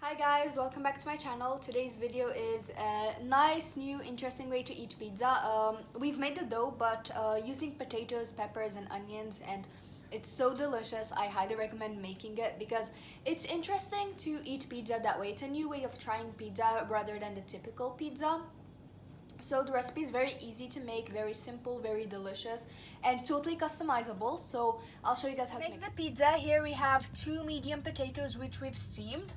Hi guys, welcome back to my channel. Today's video is a nice, new, interesting way to eat pizza. We've made the dough, but using potatoes, peppers, and onions, and it's so delicious. I highly recommend making it because it's interesting to eat pizza that way. It's a new way of trying pizza rather than the typical pizza. So the recipe is very easy to make, very simple, very delicious, and totally customizable. So I'll show you guys how to make the pizza. Here we have 2 medium potatoes which we've steamed.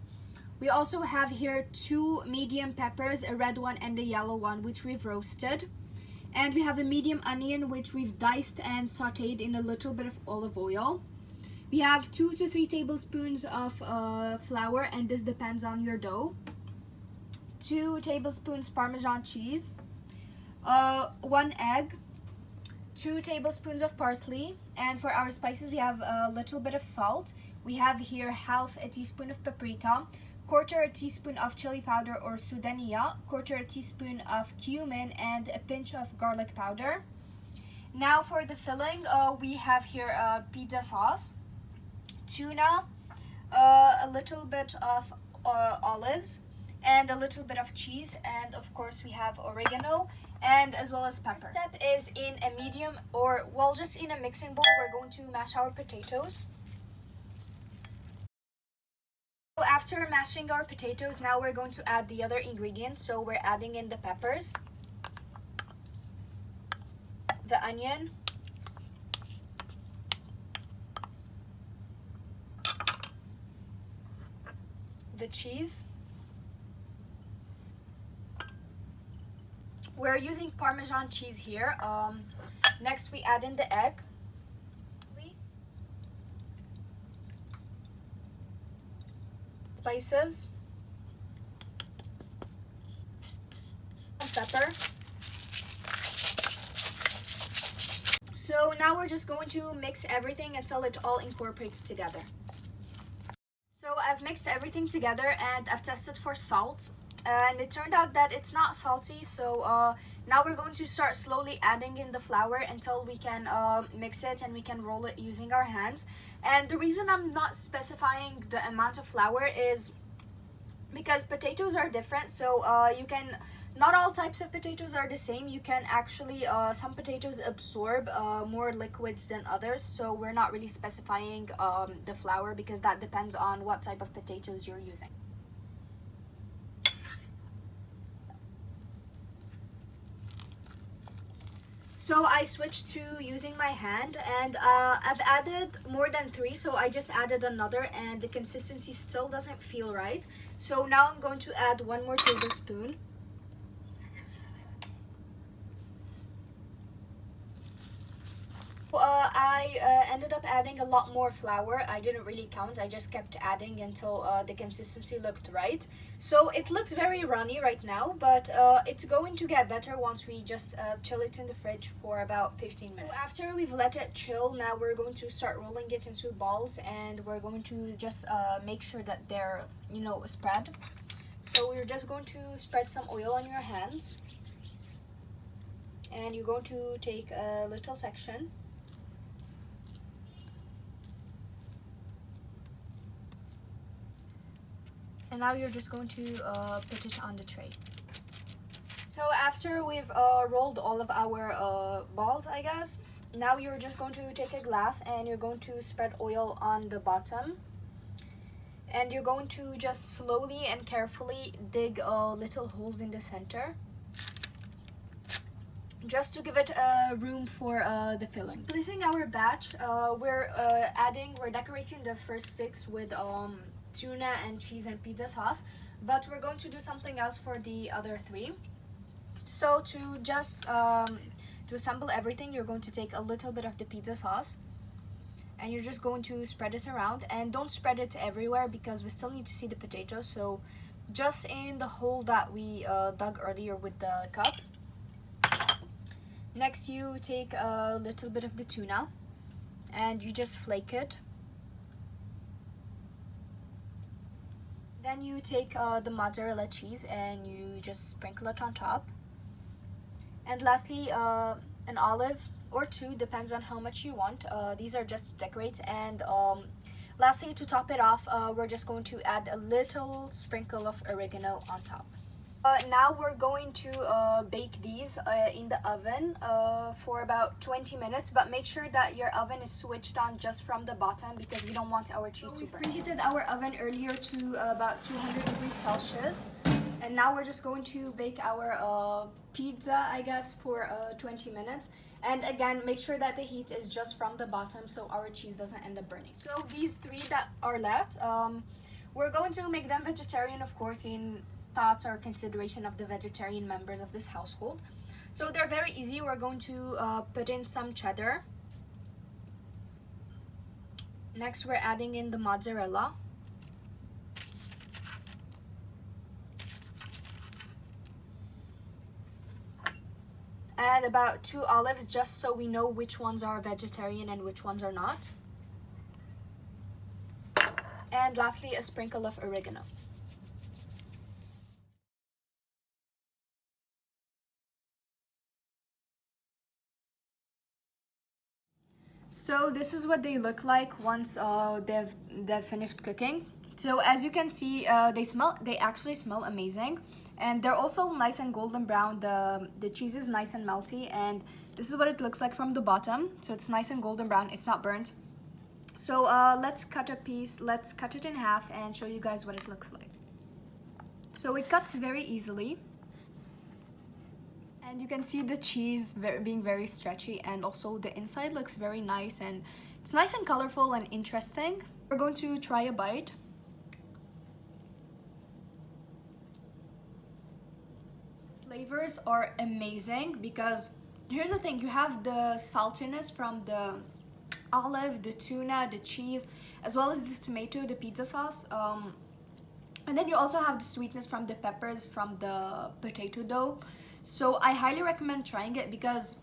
We also have here 2 medium peppers, a red one and a yellow one, which we've roasted. And we have a medium onion, which we've diced and sauteed in a little bit of olive oil. We have 2 to 3 tablespoons of flour, and this depends on your dough. 2 tablespoons Parmesan cheese. 1 egg. 2 tablespoons of parsley. And for our spices, we have a little bit of salt. We have here half a teaspoon of paprika, quarter a teaspoon of chili powder or sudania, quarter a teaspoon of cumin, and a pinch of garlic powder. Now for the filling, we have here pizza sauce, tuna, a little bit of olives, and a little bit of cheese, and of course we have oregano, and as well as pepper. First step is in a medium, or well, just in a mixing bowl, we're going to mash our potatoes. So after mashing our potatoes, now we're going to add the other ingredients. So we're adding in the peppers, the onion, the cheese. We're using Parmesan cheese here. Next we add in the egg. Spices, and pepper. So now we're just going to mix everything until it all incorporates together. So I've mixed everything together and I've tested for salt, and it turned out that it's not salty. So now we're going to start slowly adding in the flour until we can mix it and we can roll it using our hands. And the reason I'm not specifying the amount of flour is because potatoes are different. So not all types of potatoes are the same. You can actually, some potatoes absorb more liquids than others. So we're not really specifying the flour because that depends on what type of potatoes you're using. So I switched to using my hand, and I've added more than 3, so I just added another, and the consistency still doesn't feel right. So now I'm going to add 1 more tablespoon. I ended up adding a lot more flour. I didn't really count. I just kept adding until the consistency looked right. So it looks very runny right now, but it's going to get better once we just chill it in the fridge for about 15 minutes. So after we've let it chill, now we're going to start rolling it into balls, and we're going to just make sure that they're, spread. So we're just going to spread some oil on your hands, and you're going to take a little section. And now you're just going to put it on the tray. So after we've rolled all of our balls, I guess, now you're just going to take a glass and you're going to spread oil on the bottom. And you're going to just slowly and carefully dig little holes in the center, just to give it room for the filling. Completing our batch, we're decorating the first 6 with tuna and cheese and pizza sauce, but we're going to do something else for the other 3. So to just to assemble everything, you're going to take a little bit of the pizza sauce, and you're just going to spread it around, and don't spread it everywhere because we still need to see the potatoes. So just in the hole that we dug earlier with the cup. Next you take a little bit of the tuna and you just flake it. Then you take the mozzarella cheese and you just sprinkle it on top. And lastly, an olive or 2, depends on how much you want. These are just to decorate, and Lastly, to top it off, we're just going to add a little sprinkle of oregano on top. Now we're going to bake these in the oven for about 20 minutes, but make sure that your oven is switched on just from the bottom because we don't want our cheese to burn. We preheated our oven earlier to about 200 degrees Celsius, and now we're just going to bake our pizza, I guess, for 20 minutes. And again, make sure that the heat is just from the bottom so our cheese doesn't end up burning. So these three that are left, we're going to make them vegetarian, of course, in thoughts or consideration of the vegetarian members of this household. So they're very easy. We're going to put in some cheddar. Next, we're adding in the mozzarella. Add about 2 olives just so we know which ones are vegetarian and which ones are not. And lastly, a sprinkle of oregano. So this is what they look like once they've finished cooking. So as you can see, they actually smell amazing, and they're also nice and golden brown. The cheese is nice and melty, and this is what it looks like from the bottom. So it's nice and golden brown. It's not burnt. So let's cut a piece. Let's cut it in half and show you guys what it looks like. So it cuts very easily. And you can see the cheese being very stretchy, and also the inside looks very nice, and it's nice and colorful and interesting. We're going to try a bite. Flavors are amazing because here's the thing, you have the saltiness from the olive, the tuna, the cheese, as well as the tomato, the pizza sauce. And then you also have the sweetness from the peppers from the potato dough. So I highly recommend trying it because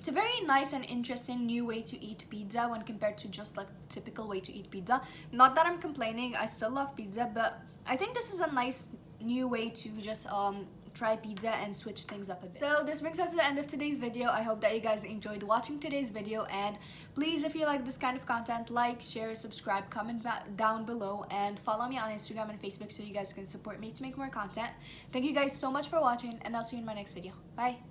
it's a very nice and interesting new way to eat pizza when compared to just like typical way to eat pizza. Not that I'm complaining, I still love pizza, but I think this is a nice new way to just try pizza and switch things up a bit. So this brings us to the end of today's video. I hope that you guys enjoyed watching today's video, and please, if you like this kind of content, like, share, subscribe, comment down below, and follow me on Instagram and Facebook so you guys can support me to make more content. Thank you guys so much for watching, and I'll see you in my next video. Bye!